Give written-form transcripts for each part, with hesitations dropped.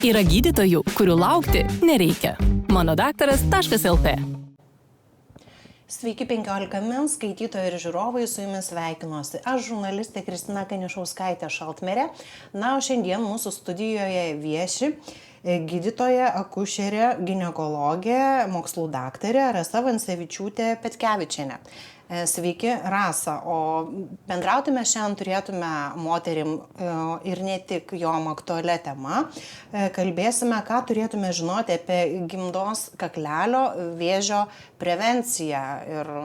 Yra gydytojų, kurių laukti nereikia. Manodaktaras.lt. Sveiki 15 min, skaitytojai ir žiūrovai, su jumis sveikinuosi. Aš žurnalistė Kristina Kanišauskaitė Šaltmerė. Na, o šiandien mūsų studijoje vieši gydytoja, akušerė, ginekologė, mokslų daktarė Rasa Vancevičiūtė Petkevičienė. Sveiki, Rasa. O bendrauti mes šiandien turėtume moterim ir ne tik jom aktualią temą. Kalbėsime, ką turėtume žinoti apie gimdos kaklelio vėžio prevenciją. Ir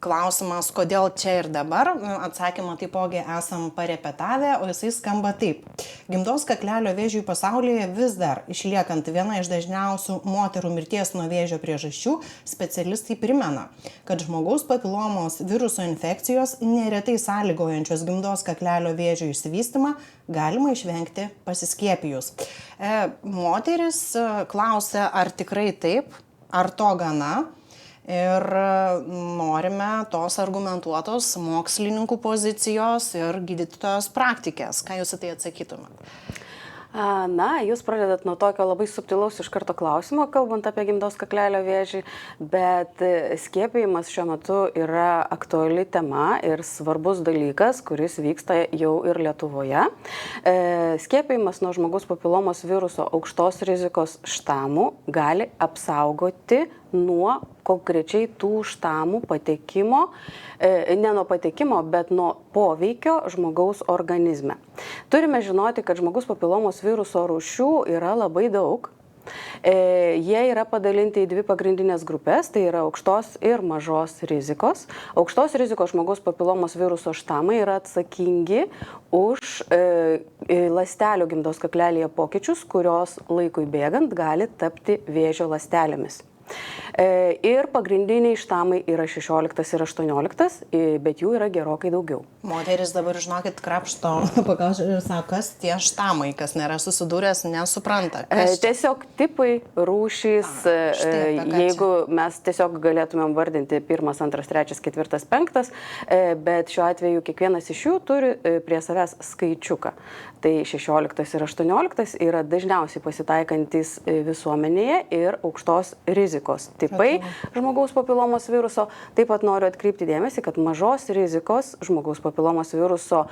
klausimas, kodėl čia ir dabar, atsakymą taipogi esam parepetavę, o jisai skamba taip. Gimdos kaklelio vėžiui pasaulyje vis dar išliekant viena iš dažniausių moterų mirties nuo vėžio priežasčių, specialistai primena, kad žmogaus papilomos viruso infekcijos neretai sąlygojančios gimdos kaklelio vėžio išsivystymą galima išvengti pasiskiepijus. Moteris klausia, ar tikrai taip, ar to gana. Ir norime tos argumentuotos mokslininkų pozicijos ir gydytojos praktikės. Ką jūs į tai atsakytumėt? Na, jūs pradedat nuo tokio labai subtilaus iš karto klausimo, kalbant apie gimdos kaklelio vėžį, bet skiepijimas šiuo metu yra aktuali tema ir svarbus dalykas, kuris vyksta jau ir Lietuvoje. Skiepijimas nuo žmogaus papilomos viruso aukštos rizikos štamų gali apsaugoti nuo konkrečiai tų štamų patekimo, ne nuo patekimo, bet nuo poveikio žmogaus organizme. Turime žinoti, kad žmogaus papilomos viruso rūšių yra labai daug. Jie yra padalinti į dvi pagrindinės grupės, tai yra aukštos ir mažos rizikos. Aukštos rizikos žmogaus papilomos viruso štamai yra atsakingi už ląstelių gimdos kaklelėje pokyčius, kurios laikui bėgant gali tapti vėžio ląstelėmis. Ir pagrindiniai štamai yra 16 ir 18, bet jų yra gerokai daugiau. Moteris dabar, žinokit, krapšto, ir sako, kas tie štamai, kas nėra susidūręs, nesupranta. Tiesiog tipai, rūšys, jeigu mes tiesiog galėtumėm vardinti 1, 2, 3, 4, 5, bet šiuo atveju kiekvienas iš jų turi prie savęs skaičiuką. Tai 16 ir 18 yra dažniausiai pasitaikantis visuomenėje ir aukštos rizikos tipai žmogaus papilomos viruso. Taip pat noriu atkreipti dėmesį, kad mažos rizikos žmogaus papilomos viruso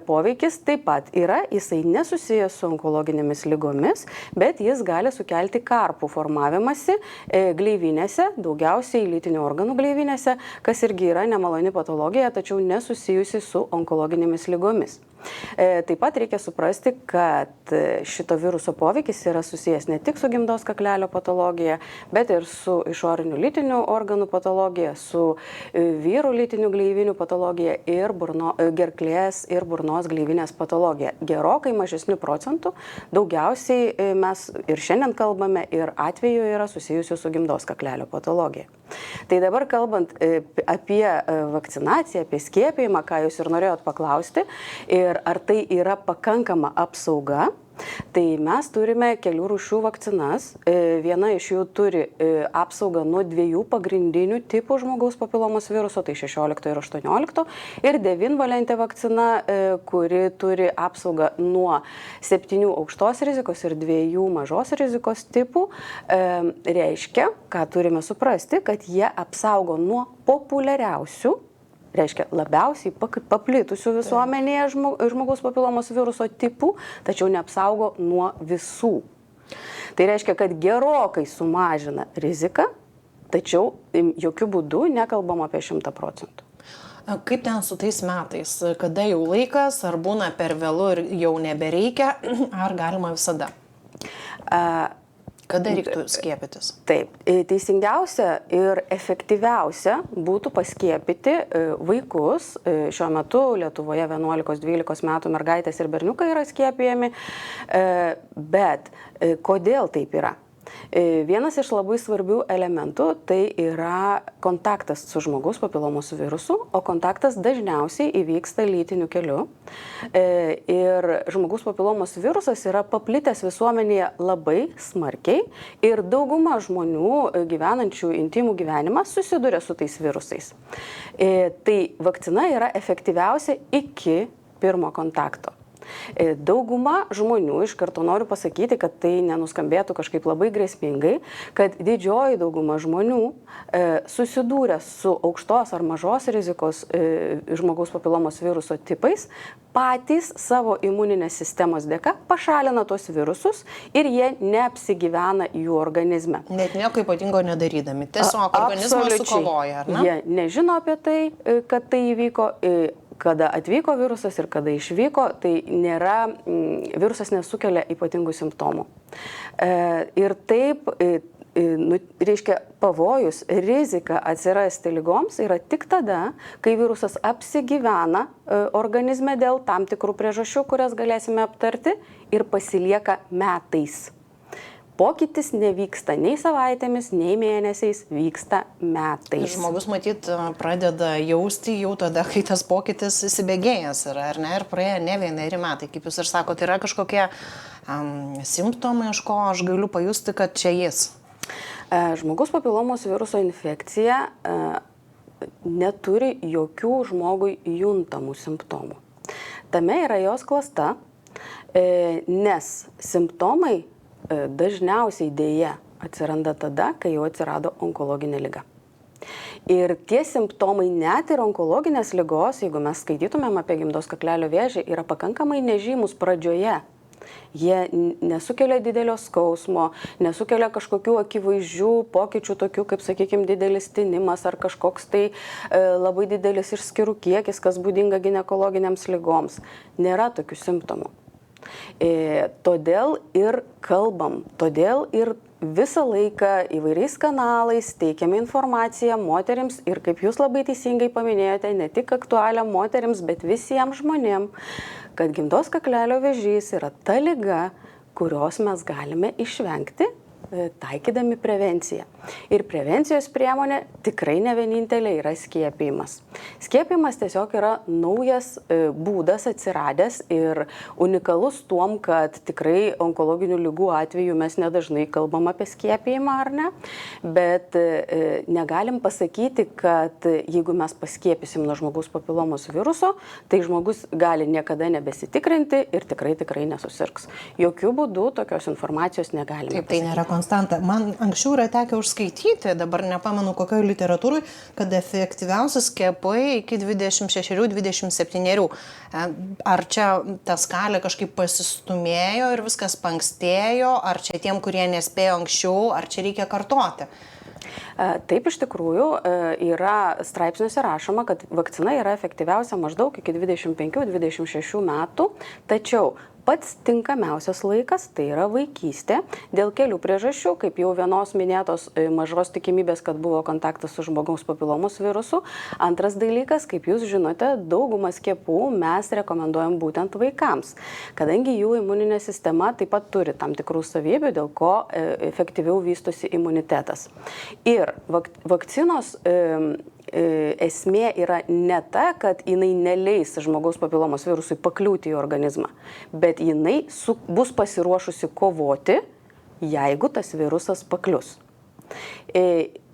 poveikis taip pat yra, jisai nesusijęs su onkologinėmis ligomis, bet jis gali sukelti karpų formavimąsi gleivinėse, daugiausiai lytinių organų gleivinėse, kas irgi yra nemaloni patologija, tačiau nesusijusi su onkologinėmis ligomis. Taip pat reikia suprasti, kad šito viruso poveikis yra susijęs ne tik su gimdos kaklelio patologija, bet ir su išorinių lytinių organų patologija, su vyrų lytinių gleivinių patologija ir gerklės ir burnos gleivinės patologija. Gerokai mažesnių procentų, daugiausiai mes ir šiandien kalbame ir atveju yra susijusių su gimdos kaklelio patologija. Tai dabar kalbant apie vakcinaciją, apie skiepijimą, ką jūs ir norėjot paklausti, ir ar tai yra pakankama apsauga, tai mes turime kelių rūšių vakcinas. Viena iš jų turi apsaugą nuo 2 pagrindinių tipų žmogaus papilomos viruso, tai 16 ir 18, ir 9-valentė vakcina, kuri turi apsaugą nuo 7 aukštos rizikos ir 2 mažos rizikos tipų. Reiškia, ką turime suprasti, kad jie apsaugo nuo populiariausių, reiškia labiausiai paplitusių visuomenėje žmogaus papilomos viruso tipų, tačiau neapsaugo nuo visų. Tai reiškia, kad gerokai sumažina riziką, tačiau jokių būdų nekalbam apie 100%. Kaip ten su tais metais? Kada jau laikas, ar būna per vėlu ir jau nebereikia, ar galima visada? Kada reiktų skiepytis? Taip, teisingiausia ir efektyviausia būtų paskiepyti vaikus. Šiuo metu Lietuvoje 11-12 metų mergaitės ir berniukai yra skiepijami, bet kodėl taip yra? Vienas iš labai svarbių elementų tai yra kontaktas su žmogaus papilomos virusu, o kontaktas dažniausiai įvyksta lytiniu keliu. Ir žmogaus papilomos virusas yra paplitęs visuomenėje labai smarkiai ir dauguma žmonių gyvenančių intimų gyvenimą susiduria su tais virusais. Tai vakcina yra efektyviausia iki pirmo kontakto. Dauguma žmonių, iš karto noriu pasakyti, kad tai nenuskambėtų kažkaip labai grėsmingai, kad didžioji dauguma žmonių susidūrę su aukštos ar mažos rizikos žmogaus papilomos viruso tipais, patys savo imuninės sistemos dėka pašalina tos virusus ir jie neapsigyvena jų organizme. Net nieko ypatingo nedarydami, tiesiog organizmas sukovoja, ar ne? Jie nežino apie tai, kad tai įvyko, kada atvyko virusas ir kada išvyko, tai virusas nesukelia ypatingų simptomų. Ir taip, reiškia, pavojus, rizika atsirasti ligoms yra tik tada, kai virusas apsigyvena organizme dėl tam tikrų priežasčių, kurias galėsime aptarti, ir pasilieka metais. Pokytis nevyksta nei savaitėmis, nei mėnesiais, vyksta metais. Žmogus, matyt, pradeda jausti jau tada, kai tas pokytis įsibėgėjęs yra, ar ne, ir praėjo ne 1 metai. Kaip jūs ir sakote, yra kažkokie simptomai, iš ko aš galiu pajusti, kad čia jis. Žmogaus papilomos viruso infekcija neturi jokių žmogui juntamų simptomų. Tame yra jos klasta, nes simptomai dažniausiai dėja atsiranda tada, kai jau atsirado onkologinė liga. Ir tie simptomai net ir onkologinės ligos, jeigu mes skaitytumėm apie gimdos kaklelio vėžį, yra pakankamai nežymus pradžioje. Jie nesukelia didelio skausmo, nesukelia kažkokių akivaizdžių pokyčių, tokių kaip, sakykime, didelis tinimas ar kažkoks tai labai didelis išskyrų kiekis, kas būdinga ginekologiniams ligoms. Nėra tokių simptomų. Todėl ir kalbam, todėl ir visą laiką įvairiais kanalais teikiame informaciją moterims ir, kaip jūs labai teisingai paminėjote, ne tik aktualią moterims, bet visiems žmonėm, kad gimdos kaklelio vėžys yra ta liga, kurios mes galime išvengti, taikydami prevenciją. Ir prevencijos priemonė tikrai ne vienintelė yra skiepijimas. Skiepijimas tiesiog yra naujas būdas atsiradęs ir unikalus tuom, kad tikrai onkologinių ligų atveju mes nedažnai kalbam apie skiepijimą, ar ne, bet negalim pasakyti, kad jeigu mes paskiepysim nuo žmogaus papilomos viruso, tai žmogus gali niekada nebesitikrinti ir tikrai nesusirgs. Jokių būdų tokios informacijos negalime pasakyti. Taip, tai nėra konstanta. Man anksčiau yra tekę užskaityti, dabar nepamenu kokioje literatūroje, kad efektyviausi skiepai iki 26-27. Ar čia ta skalė kažkaip pasistumėjo ir viskas paankstėjo, ar čia tiem, kurie nespėjo anksčiau, ar čia reikia kartoti? Taip, iš tikrųjų, yra straipsniuose rašoma, kad vakcina yra efektyviausia maždaug iki 25-26 metų, tačiau pats tinkamiausias laikas tai yra vaikystė dėl kelių priežasčių, kaip jau vienos minėtos mažos tikimybės, kad buvo kontaktas su žmogaus papilomos virusu. Antras dalykas, kaip jūs žinote, daugumą skiepų mes rekomenduojam būtent vaikams, kadangi jų imuninė sistema taip pat turi tam tikrų savybių, dėl ko efektyviau vystosi imunitetas. Ir vakcinos esmė yra ne ta, kad jinai neleis žmogaus papilomos virusui pakliūti į organizmą, bet jinai bus pasiruošusi kovoti, jeigu tas virusas paklius.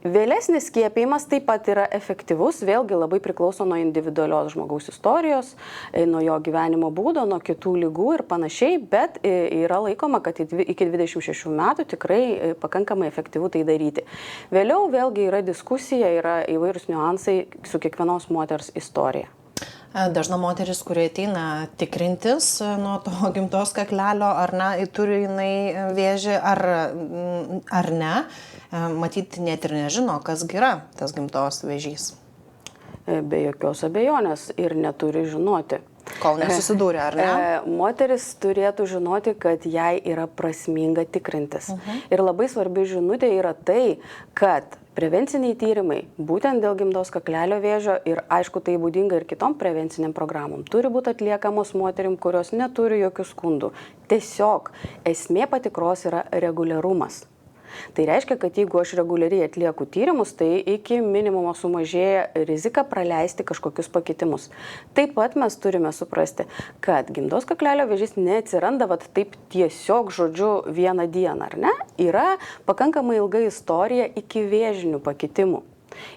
Vėlesnis skiepijimas taip pat yra efektyvus, vėlgi labai priklauso nuo individualios žmogaus istorijos, nuo jo gyvenimo būdo, nuo kitų ligų ir panašiai, bet yra laikoma, kad iki 26 metų tikrai pakankamai efektyvu tai daryti. Vėliau vėlgi yra diskusija, yra įvairūs niuansai su kiekvienos moters istorija. Dažna moteris, kurie ateina tikrintis nuo to gimdos kaklelio, ar ne, turi jinai vėžį, ar ne, matyti net ir nežino, kas yra tas gimdos vėžys. Be jokios abejonės ir neturi žinoti. Kol nesusidūrė, ar ne? Moteris turėtų žinoti, kad jai yra prasminga tikrintis. Ir labai svarbi žinutė yra tai, kad prevenciniai tyrimai, būtent dėl gimdos kaklelio vėžio ir aišku tai būdinga ir kitom prevenciniam programom, turi būti atliekamos moterim, kurios neturi jokių skundų. Tiesiog esmė patikros yra reguliarumas. Tai reiškia, kad jeigu aš reguliariai atlieku tyrimus, tai iki minimumo sumažėja rizika praleisti kažkokius pakitimus. Taip pat mes turime suprasti, kad gimdos kaklelio vėžys neatsiranda taip tiesiog žodžiu vieną dieną, ar ne? Yra pakankamai ilga istorija iki vėžinių pakitimų.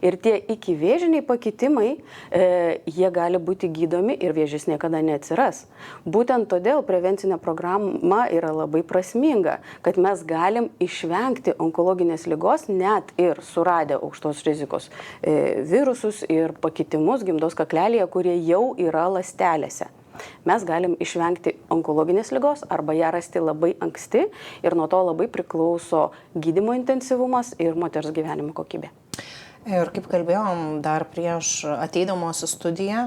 Ir tie ikivėžiniai pakitimai, jie gali būti gydomi ir vėžys niekada neatsiras. Būtent todėl prevencinė programa yra labai prasminga, kad mes galim išvengti onkologinės ligos net ir suradę aukštos rizikos virusus ir pakitimus gimdos kaklelėje, kurie jau yra ląstelėse. Mes galim išvengti onkologinės ligos arba ją rasti labai anksti ir nuo to labai priklauso gydymo intensyvumas ir moters gyvenimo kokybė. Ir kaip kalbėjom dar prieš ateidamos į studiją,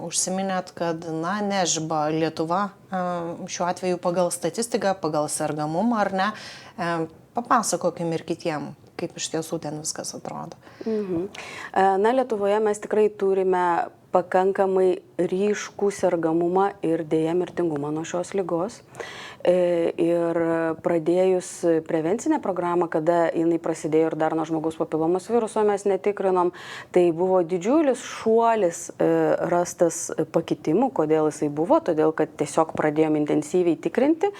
užsiminėt, kad nežiba Lietuva šiuo atveju pagal statistiką, pagal sergamumą, ar ne? Papasakokim ir kitiem, kaip iš tiesų ten viskas atrodo. Lietuvoje mes tikrai turime pakankamai ryškų sergamumą ir deja mirtingumą nuo šios ligos. Ir pradėjus prevencinę programą, kada jinai prasidėjo ir dar nuo žmogaus papilomos viruso mes netikrinom, tai buvo didžiulis šuolis rastas pakitimų. Kodėl jisai buvo? Todėl, kad tiesiog pradėjom intensyviai tikrinti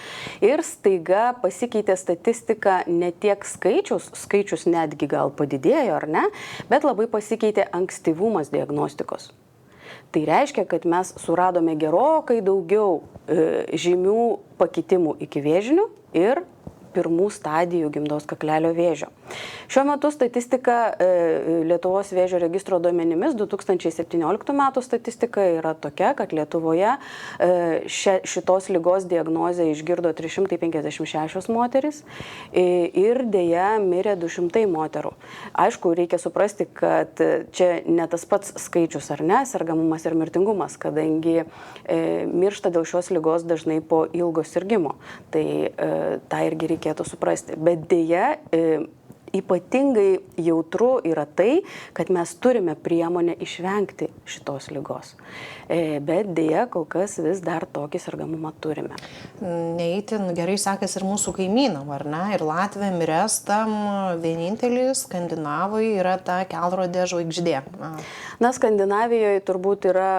ir staiga pasikeitė statistika ne tiek skaičius netgi gal padidėjo, ar ne, bet labai pasikeitė ankstyvumas diagnostikos. Tai reiškia, kad mes suradome gerokai daugiau žymių pakitimų ikivėžinių ir pirmų stadijų gimdos kaklelio vėžio. Šiuo metu statistika Lietuvos vėžio registro duomenimis 2017 metų statistika yra tokia, kad Lietuvoje šitos ligos diagnozę išgirdo 356 moteris ir deja mirė 200 moterų. Aišku, reikia suprasti, kad čia ne tas pats skaičius, ar ne, sergamumas ir mirtingumas, kadangi miršta dėl šios ligos dažnai po ilgo sirgimo. Tai tą irgi reikėtų suprasti. Bet deja, ypatingai jautru yra tai, kad mes turime priemonę išvengti šitos ligos. Bet deja, kol kas vis dar tokį sergamumą turime. Neįtin gerai sekasi ir mūsų kaimynam, ar ne? Ir Latvijam, ir Estam vieninteliai skandinavai yra ta kelrodė žvaigždė. Skandinavijoje turbūt yra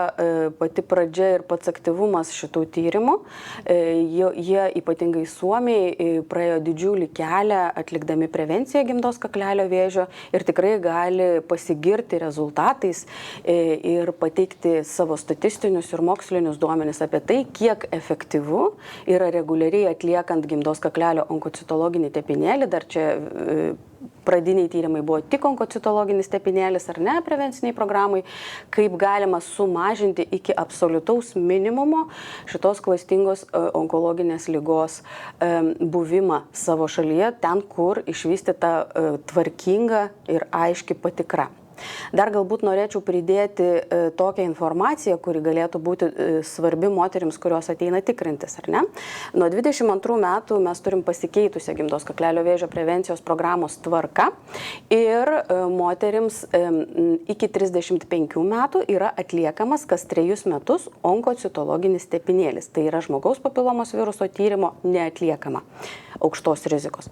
pati pradžia ir pats aktyvumas šitų tyrimų. Jie ypatingai Suomiai praėjo didžiulį kelią atlikdami prevenciją gimdos kaklelio vėžio ir tikrai gali pasigirti rezultatais ir pateikti savo statistinius ir mokslinius duomenis apie tai, kiek efektyvu yra reguliariai atliekant gimdos kaklelio onkocitologinį tepinėlį. Dar čia pradiniai tyrimai buvo tik onkocitologinis tepinėlis ar ne prevenciniai programai, kaip galima sumažinti iki absoliutaus minimumo šitos klastingos onkologinės ligos buvimą savo šalyje, ten, kur išvystyta tvarkinga ir aiški patikra. Dar galbūt norėčiau pridėti tokią informaciją, kuri galėtų būti svarbi moterims, kurios ateina tikrintis, ar ne? Nuo 22 metų mes turim pasikeitusią gimdos kaklelio vėžio prevencijos programos tvarką ir moterims iki 35 metų yra atliekamas kas 3 metus onkocitologinis tepinėlis. Tai yra žmogaus papilomos viruso tyrimo neatliekama aukštos rizikos.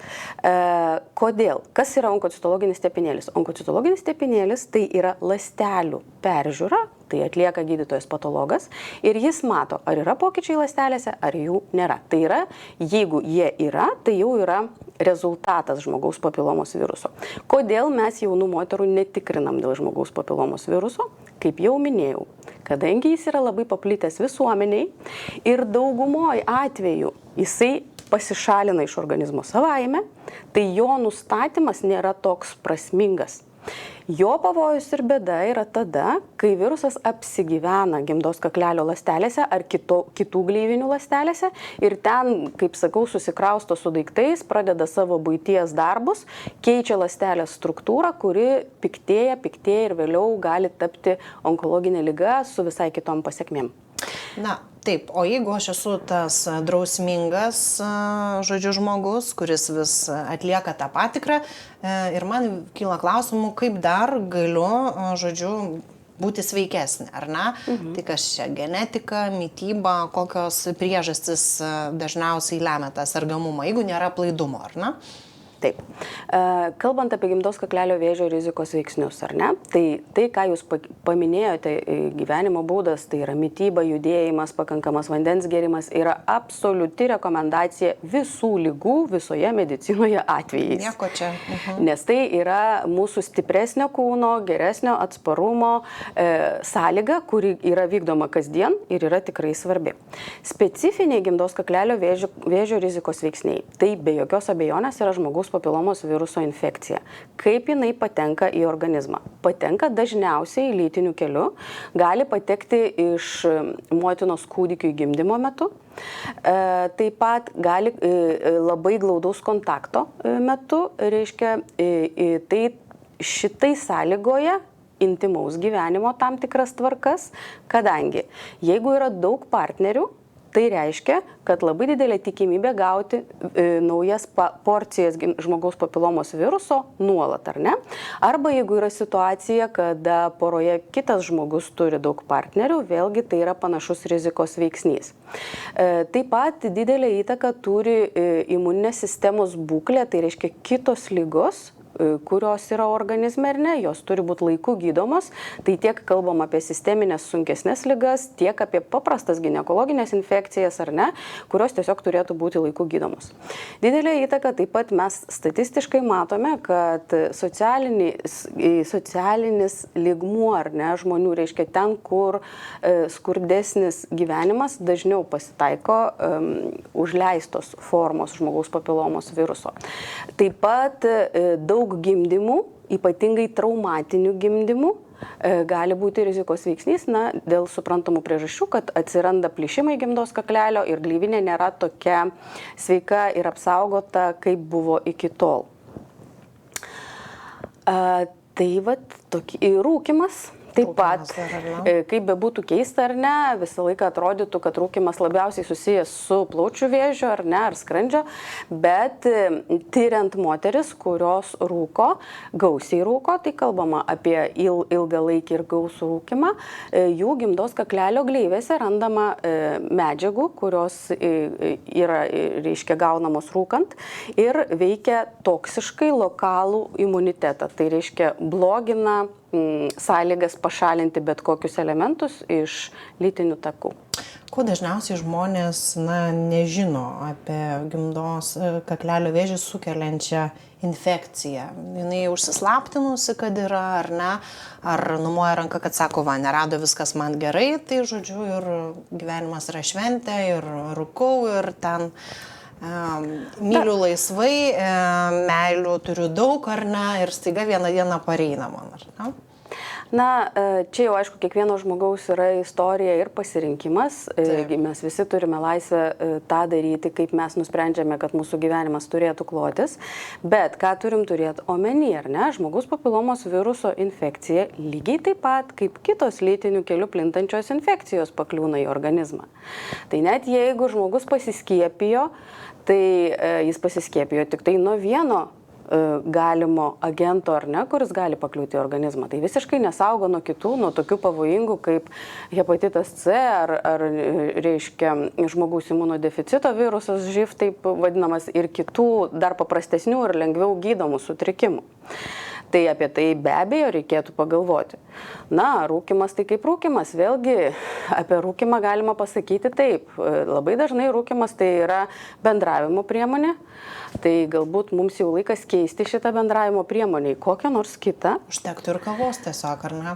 Kodėl? Kas yra onkocitologinis tepinėlis? Onkocitologinis tepinėlis tai yra ląstelių peržiūra, tai atlieka gydytojas patologas ir jis mato, ar yra pokyčiai ląstelėse, ar jų nėra. Tai yra, jeigu jie yra, tai jau yra rezultatas žmogaus papilomos viruso. Kodėl mes jaunų moterų netikrinam dėl žmogaus papilomos viruso? Kaip jau minėjau, kadangi jis yra labai paplitęs visuomeniai ir daugumoj atveju jisai pasišalina iš organizmo savaime, tai jo nustatymas nėra toks prasmingas. Jo pavojus ir bėda yra tada, kai virusas apsigyvena gimdos kaklelio ląstelėse ar kitų gleivinių ląstelėse ir ten, kaip sakau, susikrausto su daiktais, pradeda savo buities darbus, keičia ląstelės struktūrą, kuri piktėja ir vėliau gali tapti onkologinė liga su visai kitom pasekmėm. Taip, o jeigu aš esu tas drausmingas, žmogus, kuris vis atlieka tą patikrą ir man kyla klausimų, kaip dar galiu, būti sveikesnė, ar ne? Tai kas čia, genetika, mityba, kokios priežastis dažniausiai lemia tą sergamumą, jeigu nėra aplaidumo, ar ne? Taip. Kalbant apie gimdos kaklelio vėžio rizikos veiksnius, ar ne? Tai ką jūs paminėjote, gyvenimo būdas, tai yra mityba, judėjimas, pakankamas vandens gėrimas, yra absoliuti rekomendacija visų ligų visoje medicinoje atvejais. Nieko čia. Nes tai yra mūsų stipresnio kūno, geresnio atsparumo sąlyga, kuri yra vykdoma kasdien ir yra tikrai svarbi. Specifiniai gimdos kaklelio vėžio rizikos veiksniai. Tai be jokios abejonės yra žmogaus papilomos viruso infekcija. Kaip jinai patenka į organizmą? Patenka dažniausiai lytiniu keliu, gali patekti iš motinos kūdikiui gimdymo metu, taip pat gali labai glaudaus kontakto metu, reiškia, tai šitai sąlygoje intimaus gyvenimo tam tikras tvarkas, kadangi jeigu yra daug partnerių, tai reiškia, kad labai didelė tikimybė gauti naujas porcijas žmogaus papilomos viruso nuolat, ar ne? Arba jeigu yra situacija, kada poroje kitas žmogus turi daug partnerių, vėlgi tai yra panašus rizikos veiksnys. Taip pat didelę įtaką turi imuninės sistemos būklė, tai reiškia kitos ligos, kurios yra organizme ar ne, jos turi būti laiku gydomos. Tai tiek kalbam apie sisteminės sunkesnės ligas, tiek apie paprastas ginekologinės infekcijas ar ne, kurios tiesiog turėtų būti laiku gydomos. Didelė įtaka taip pat mes statistiškai matome, kad socialinis lygmuo ar ne žmonių, reiškia ten, kur skurdesnis gyvenimas, dažniau pasitaiko užleistos formos žmogaus papilomos viruso. Taip pat daug gimdymų, ypatingai traumatinių gimdymų, gali būti rizikos veiksnys, dėl suprantamų priežasčių, kad atsiranda plyšimai gimdos kaklelio ir gleivinė nėra tokia sveika ir apsaugota, kaip buvo iki tol. Tai rūkymas. Taip pat, kaip bebūtų keista ar ne, visą laiką atrodytų, kad rūkymas labiausiai susijęs su plaučių vėžiu ar ne, ar skrandžio, bet tyriant moteris, kurios rūko, gausiai rūko, tai kalbama apie ilgalaikį ir gausų rūkymą, jų gimdos kaklelio gleivėse randama medžiagų, kurios yra, reiškia, gaunamos rūkant ir veikia toksiškai lokalų imunitetą. Tai reiškia, blogina sąlygas pašalinti bet kokius elementus iš lytinių takų. Ko dažniausiai žmonės nežino apie gimdos kaklelio vėžį sukeliančią infekciją? Jinai užsislaptinusi, kad yra, ar ne? Ar numoja ranka, kad sako, nerado viskas man gerai, tai žodžiu ir gyvenimas yra šventė, ir rūkau, ir ten myliu laisvai, meilių turiu daug, ar ne, ir staiga vieną dieną pareina man, ar ne? Čia jau aišku, kiekvieno žmogaus yra istorija ir pasirinkimas. Taip. Mes visi turime laisvę tą daryti, kaip mes nusprendžiame, kad mūsų gyvenimas turėtų klotis. Bet ką turim turėti omeny, ar ne? Žmogaus papilomos viruso infekcija lygiai taip pat, kaip kitos lytinių kelių plintančios infekcijos pakliūna į organizmą. Tai net jeigu žmogus pasiskiepijo, tai jis pasiskiepijo tik tai nuo vieno galimo agento ar ne, kuris gali pakliūti į organizmą. Tai visiškai nesaugo nuo kitų, nuo tokių pavojingų kaip hepatitas C ar reiškia žmogaus imunodeficito virusas, živ taip vadinamas, ir kitų dar paprastesnių ir lengviau gydomų sutrikimų. Tai apie tai be abejo reikėtų pagalvoti. Rūkymas tai kaip rūkymas. Vėlgi apie rūkymą galima pasakyti taip. Labai dažnai rūkymas tai yra bendravimo priemonė. Tai galbūt mums jau laikas keisti šitą bendravimo priemonę į kokią nors kitą. Užtektų ir kavos tiesiog, ar ne?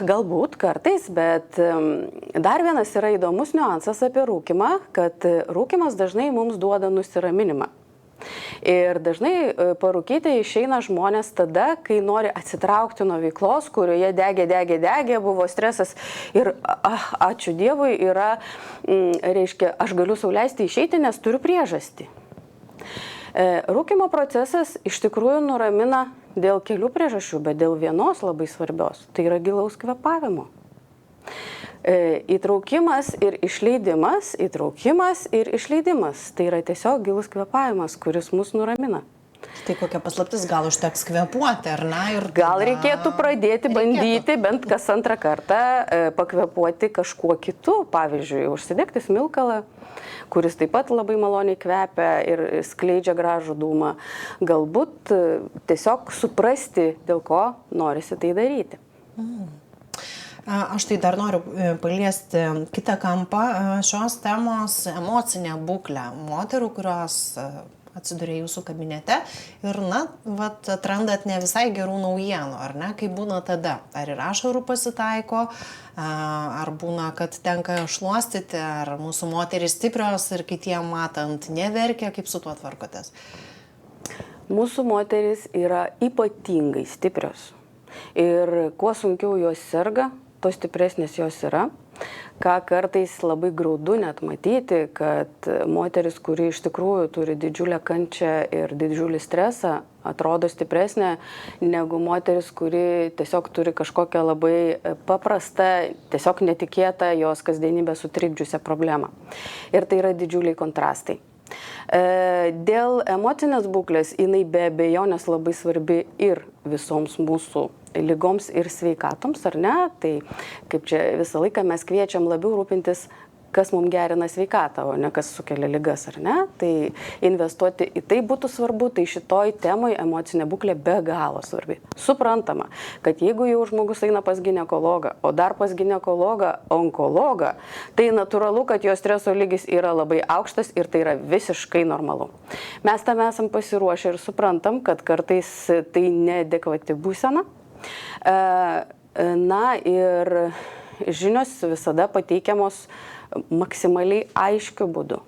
Galbūt kartais, bet dar vienas yra įdomus niuansas apie rūkymą, kad rūkymas dažnai mums duoda nusiraminimą. Ir dažnai parūkyti išeina žmonės tada, kai nori atsitraukti nuo veiklos, kurioje degė, buvo stresas ir ačiū Dievui yra, reiškia, aš galiu sau leisti išeiti, nes turiu priežastį. Rūkymo procesas iš tikrųjų nuramina dėl kelių priežasčių, bet dėl vienos labai svarbios, tai yra gilaus kvėpavimo. Įtraukimas ir išleidimas, tai yra tiesiog gilus kvėpavimas, kuris mus nuramina. Tai kokia paslaptis, gal užteks kvėpuoti, ar ne? Ir gal reikėtų pradėti bandyti bent kas antrą kartą pakvėpuoti kažkuo kitu, pavyzdžiui, užsidegti smilkalą, kuris taip pat labai maloniai kvepia ir skleidžia gražų dūmą. Galbūt tiesiog suprasti, dėl ko norisi tai daryti. Aš tai dar noriu paliesti kitą kampą šios temos - emocinę būklę moterų, kurios atsiduria jūsų kabinete ir, atrandat ne visai gerų naujienų, ar ne? Kaip būna tada? Ar ir ašarų pasitaiko, ar būna, kad tenka šluostyti, ar mūsų moterys stiprios ir kitiem matant neverkia, kaip su tuo tvarkotės? Mūsų moterys yra ypatingai stiprios. Ir kuo sunkiau jos serga, to stipresnės jos yra. Ką kartais labai graudu net matyti, kad moteris, kuri iš tikrųjų turi didžiulę kančią ir didžiulį stresą, atrodo stipresnė negu moteris, kuri tiesiog turi kažkokią labai paprastą, tiesiog netikėtą jos kasdienybę sutrikdžiusią problemą. Ir tai yra didžiuliai kontrastai. Dėl emocinės būklės jinai be abejonės labai svarbi ir visoms mūsų lygoms ir sveikatoms, ar ne? Tai kaip čia visą laiką mes kviečiam labiau rūpintis, kas mums gerina sveikatą, o ne kas sukelia ligas, ar ne? Tai investuoti į tai būtų svarbu, tai šitoj temai emocinė būklė be galo svarbi. Suprantama, kad jeigu jau žmogus eina pas ginekologą, o dar pas ginekologą onkologą, tai natūralu, kad jo streso lygis yra labai aukštas ir tai yra visiškai normalu. Mes tam esam pasiruošę ir suprantam, kad kartais tai neadekvati būsena. Ir žinios visada pateikiamos maksimaliai aiškiu būdu.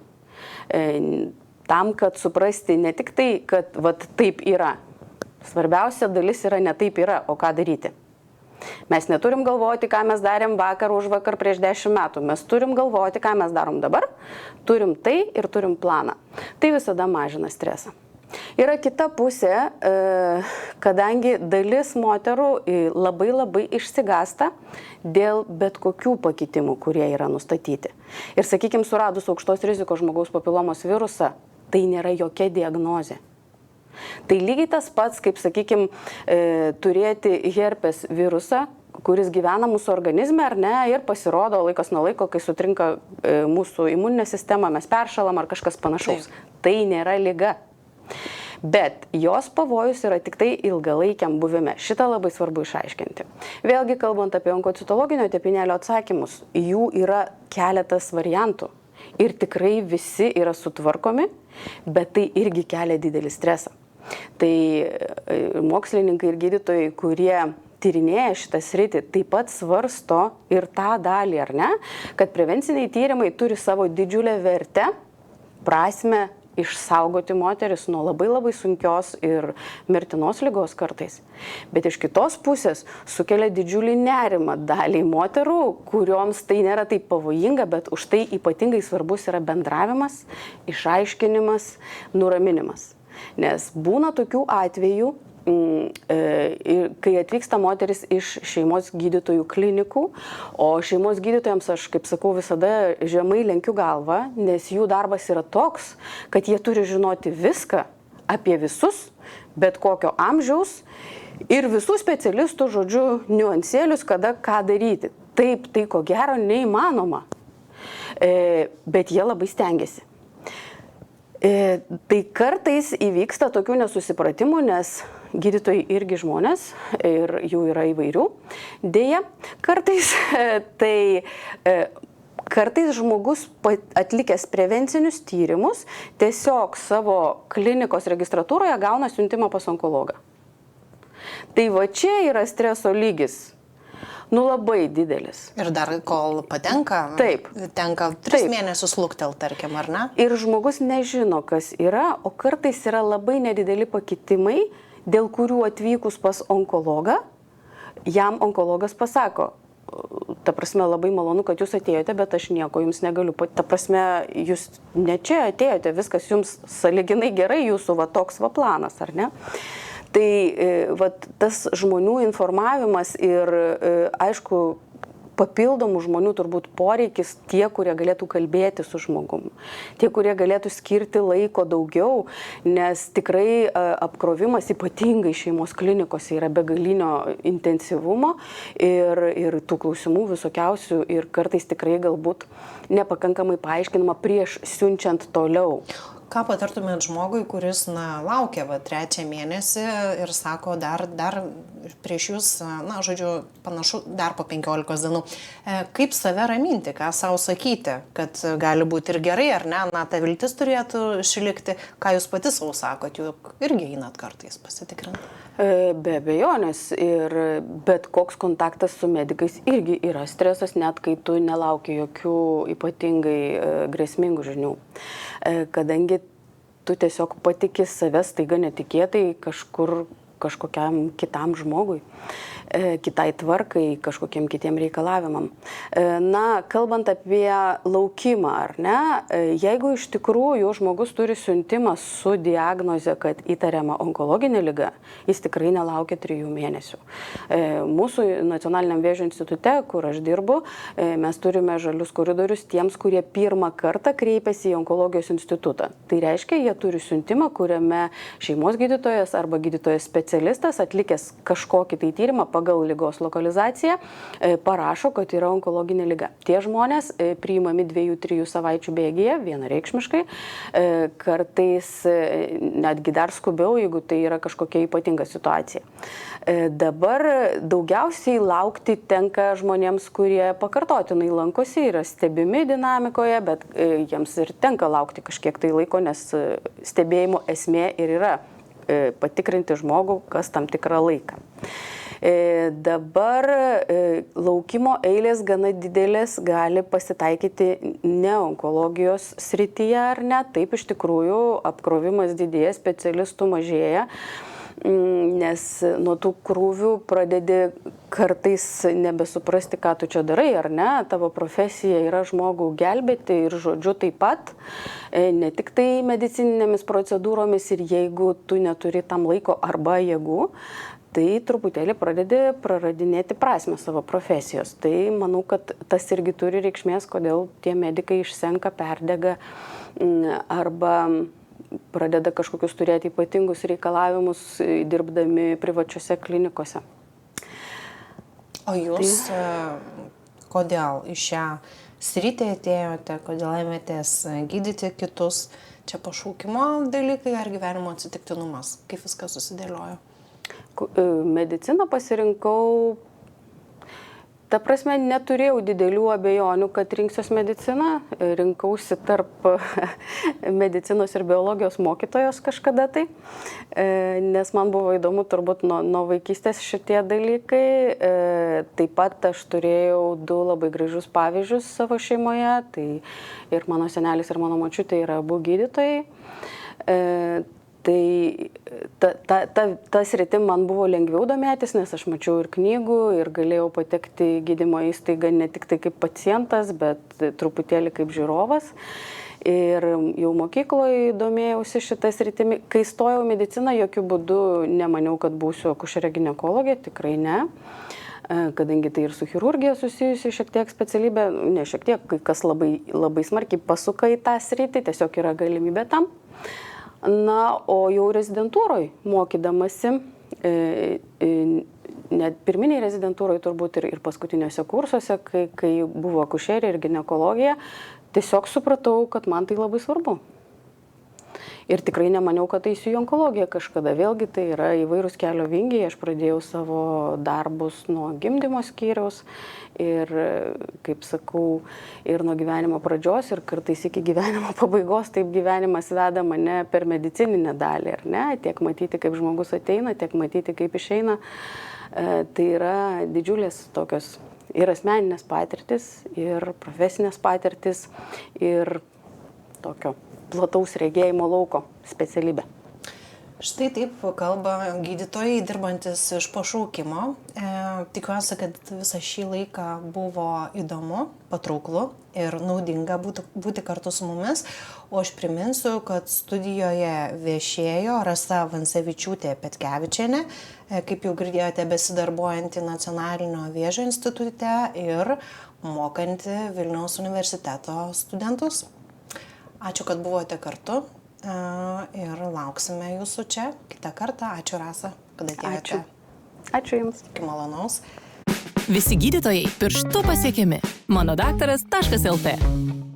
Tam, kad suprasti ne tik tai, kad taip yra. Svarbiausia dalis yra ne taip yra, o ką daryti. Mes neturim galvoti, ką mes darėm vakar, už vakar prieš 10 metų. Mes turim galvoti, ką mes darom dabar. Turim tai ir turim planą. Tai visada mažina stresą. Yra kita pusė, kadangi dalis moterų labai išsigąsta dėl bet kokių pakitimų, kurie yra nustatyti. Ir sakykime, suradus aukštos rizikos žmogaus papilomos virusą, tai nėra jokia diagnozė. Tai lygiai tas pats, kaip, sakykime, turėti herpes virusą, kuris gyvena mūsų organizme, ar ne, ir pasirodo laikas nuo laiko, kai sutrinka mūsų imuninė sistema, mes peršalam ar kažkas panašaus. Tai nėra liga. Bet jos pavojus yra tik tai ilgalaikiam buvime. Šitą labai svarbu išaiškinti. Vėlgi, kalbant apie onkocitologinio tepinėlio atsakymus, jų yra keletas variantų. Ir tikrai visi yra sutvarkomi, bet tai irgi kelia didelį stresą. Tai mokslininkai ir gydytojai, kurie tyrinėja šitą sritį, taip pat svarsto ir tą dalį, ar ne, kad prevenciniai tyrimai turi savo didžiulę vertę, prasmę, išsaugoti moteris nuo labai sunkios ir mirtinos ligos kartais. Bet iš kitos pusės sukelia didžiulį nerimą daliai moterų, kurioms tai nėra taip pavojinga, bet už tai ypatingai svarbus yra bendravimas, išaiškinimas, nuraminimas. Nes būna tokių atvejų, kai atvyksta moteris iš šeimos gydytojų klinikų, o šeimos gydytojams, aš kaip sakau, visada žemai lenkiu galvą, nes jų darbas yra toks, kad jie turi žinoti viską apie visus, bet kokio amžiaus ir visų specialistų, žodžiu, niuansėlius, kada ką daryti. Taip, tai ko gero neįmanoma, bet jie labai stengiasi. Tai kartais įvyksta tokių nesusipratimų, nes gydytojai irgi žmonės ir jų yra įvairių. Deja, kartais žmogus atlikęs prevencinius tyrimus tiesiog savo klinikos registratūroje gauna siuntimą pas onkologą. Tai va čia yra streso lygis. Labai didelis. Ir dar kol patenka, tenka 3 mėnesius luktel, tarkim, ar ne? Ir žmogus nežino, kas yra, o kartais yra labai nedideli pakitimai, dėl kurių atvykus pas onkologą, jam onkologas pasako, ta prasme, labai malonu, kad jūs atėjote, bet aš nieko jums negaliu. Ta prasme, jūs ne čia atėjote, viskas jums sąlyginai gerai, jūsų toks planas, ar ne? Tai tas žmonių informavimas ir, aišku, papildomų žmonių turbūt poreikis, tie, kurie galėtų kalbėti su žmogum, tie, kurie galėtų skirti laiko daugiau, nes tikrai apkrovimas ypatingai šeimos klinikose yra begalinio intensyvumo ir tų klausimų visokiausių ir kartais tikrai galbūt nepakankamai paaiškinama prieš siunčiant toliau. Ką patartumėt žmogui, kuris laukia 3 mėnesį ir sako dar prieš jūs, panašu, dar po 15 dienų. Kaip save raminti, ką savo sakyti, kad gali būti ir gerai, ar ne, ta viltis turėtų išlikti, ką jūs pati savo sakot, juk irgi einat kartais pasitikrinti. Be abejonės ir bet koks kontaktas su medikais irgi yra stresas, net kai tu nelauki jokių ypatingai grėsmingų žinių. Kadangi tu tiesiog patiki save staiga netikėtai kažkokiam kitam žmogui, kitai tvarkai, kažkokiem kitiem reikalavimam. Kalbant apie laukimą, ar ne, jeigu iš tikrųjų žmogus turi siuntimą su diagnoze, kad įtariama onkologinė liga, jis tikrai nelaukia 3 mėnesių. Mūsų Nacionaliniam vėžio institute, kur aš dirbu, mes turime žalius koridorius tiems, kurie pirmą kartą kreipiasi į onkologijos institutą. Tai reiškia, jie turi siuntimą, kuriame šeimos gydytojas arba gydytojas specialistas atlikęs kažkokį tai tyrimą pagal ligos lokalizaciją parašo, kad yra onkologinė liga. Tie žmonės priimami 2-3 savaičių bėgyje, vienareikšmiškai, kartais netgi dar skubiau, jeigu tai yra kažkokia ypatinga situacija. Dabar daugiausiai laukti tenka žmonėms, kurie pakartotinai lankosi, yra stebimi dinamikoje, bet jiems ir tenka laukti kažkiek tai laiko, nes stebėjimo esmė ir yra patikrinti žmogų kas tam tikrą laiką. Dabar laukimo eilės gana didelės gali pasitaikyti ne onkologijos srityje, ar ne? Taip, iš tikrųjų, apkrovimas didėja, specialistų mažėja, nes nuo tų krūvių pradedi kartais nebesuprasti, ką tu čia darai, ar ne? Tavo profesija yra žmogų gelbėti ir žodžiu taip pat, ne tik tai medicininėmis procedūromis ir jeigu tu neturi tam laiko arba jėgų, tai truputėlį pradedi praradinėti prasmę savo profesijos. Tai manau, kad tas irgi turi reikšmės, kodėl tie medikai išsenka, perdega arba pradeda kažkokius turėti ypatingus reikalavimus dirbdami privačiose klinikose. O jūs kodėl į šią sritį atėjote, kodėl ėmėtės gydyti kitus? Čia pašaukimo dalykai ar gyvenimo atsitiktinumas? Kaip viskas susidėliojo? Mediciną pasirinkau, ta prasme, neturėjau didelių abejonių, kad rinksiuos mediciną, rinkausi tarp medicinos ir biologijos mokytojos kažkada tai, nes man buvo įdomu turbūt nuo vaikystės šitie dalykai. Taip pat aš turėjau 2 labai gražius pavyzdžius savo šeimoje, tai ir mano senelis ir mano močiutė yra abu gydytojai. Tai ta sritim man buvo lengviau domėtis, nes aš mačiau ir knygų ir galėjau patekti į gydymo įstaigą ne tik tai kaip pacientas, bet truputėlį kaip žiūrovas. Ir jau mokykloje domėjausi šitą sritimi. Kai stojau į mediciną, jokių būdų nemaniau, kad būsiu akušerė ginekologė, tikrai ne. Kadangi tai ir su chirurgija susijusi šiek tiek specialybė, ne šiek tiek, kai kas labai, labai smarkiai pasuka į tą sritį, tiesiog yra galimybė tam. O jau rezidentūroje mokydamasi, net pirminiai rezidentūroje turbūt ir paskutiniuose kursuose, kai buvo akušerė ir ginekologija, tiesiog supratau, kad man tai labai svarbu. Ir tikrai nemaniau, kad eisiu į onkologiją kažkada. Vėlgi tai yra įvairūs kelio vingiai. Aš pradėjau savo darbus nuo gimdymo skyriaus ir, kaip sakau, ir nuo gyvenimo pradžios ir kartais iki gyvenimo pabaigos. Taip gyvenimas veda mane per medicininę dalį, ar ne? Tiek matyti, kaip žmogus ateina, tiek matyti, kaip išeina. Tai yra didžiulės tokios ir asmeninės patirtis, ir profesinės patirtis, ir tokio plataus regėjimo lauko specialybė. Štai taip kalba gydytojai dirbantis iš pašaukimo. Tikiuosi, kad visą šį laiką buvo įdomu, patrauklu ir naudinga būti kartu su mumis. O aš priminsiu, kad studijoje viešėjo Rasa Vancevičiūtė-Petkevičienė, kaip jau girdėjote, besidarbuojanti Nacionalinio vėžio institute ir mokanti Vilniaus universiteto studentus. Ačiū, kad buvote kartu ir lauksime jūsų čia kitą kartą. Ačiū, Rasa, kad atėjote. Ačiū Jums. Iki malonaus. Visi gydytojai pirštu pasiekiami. Mano daktaras.lt